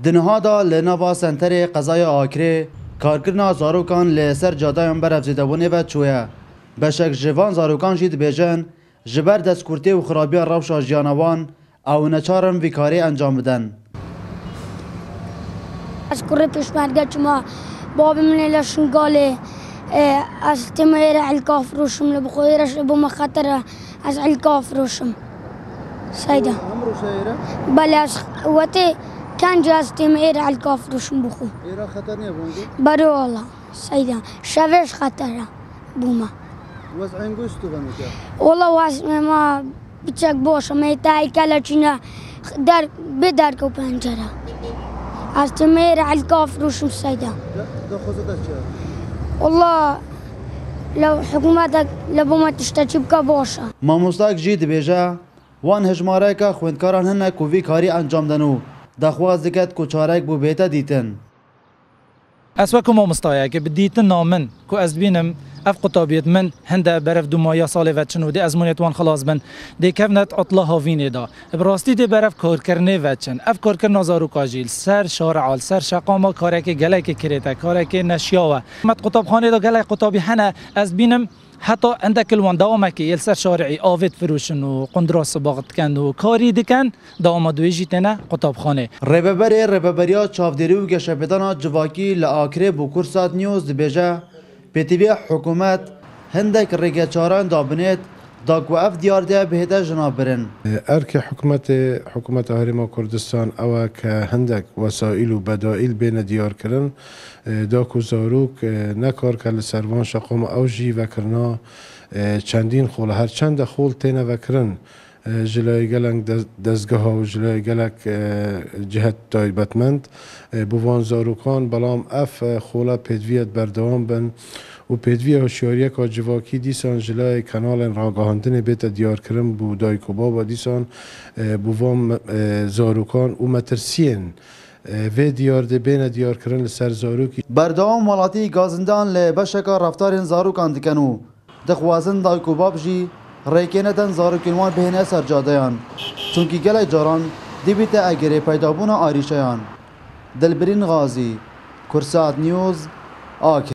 دنهادا لنوا سنتر قضای آکره کارکرنا زاروکان لسر جادایان برافزیدبونه و چویه بشک جوان زاروکان جید بیجن جبر دستکورتی و خرابی روشا جیانوان او نچارم ویکاری انجام بدن. از کره پشمرگه چما بابی من لشنگاله از تمهیر علکاف روشم لبخویرش بوم خطر از علکاف روشم سیده بله از وقتی كان جاز تمهیر علکاف روشم بخو ایرا خطر نیه بونگو؟ بله والله سیده شوش خطره بومه وز انگوشتو بنده والله واسه ما بچک باشه میتای کلا چینا در بدر کو پنجره از تمهیر علکاف روشم سیده ده خودت چه؟ والله لو حكومتك لبوما تشتكي بك باشا ما مستاق جید بیجه وان هجماره که خوندکاران هنه که وی کاری انجام دنو دخواست دکت که چارک بو بیتا دیتن اسوکو ما مستایا که بدیتن نامن کو از بینم اف قطابیت من هنده برف دو مایا سال وچن و دی ازمونیت وان خلاص بن دی کفنت اطلا هاوینه دا براستی دی برف کار کرنه وچن اف کار کرنا زارو کاجیل سر شارعال سر شقاما کاره که گله که کریتا کاره که نشیاوه مت قطاب خانه دا گله قطابی هنه از بینم حتی عندك الوان دوامك يلسر شارعي آفت فروشن و قندراس باغت کن و کاری دکن دوام دویجی تنه قطاب خانه رببریا چافدری و گشپدانا جواکی لآکره بو کرسات نیوز بیجه پیتیوی حکومت هندک رگچاران دابنید داکو اف دیار ده بهده جنابرن ارک حکومت هرما کردستان او که هندک وسایل و بدائل بین دیار کرن داکو زاروک نکار که لسروان شقام او جی وکرنا چندین خول هر چند خول تینه وکرن جلای گلنگ دزگاه و جلای گلک جهت تایبتمند بوان زاروکان بلام اف خولا پیدویت بردوام بن و پیدوی هوشیاری که جواکی دیسان جلای کانال راگاهاندن بیت دیار کرم بو دایکوبا و دیسان بوان زاروکان و مترسین و دیار ده بین دیار کرن لسر زاروکی بردوام مالاتی گازندان لبشکا رفتار زاروکان دکنو دخوازن دایکوبا بجی ریکنتن زاروکینوان بهنه سر جادهان چونکی گلای جاران دیبیت اگره پیدابون آریشیان دلبرین غازی کرسات نیوز آکر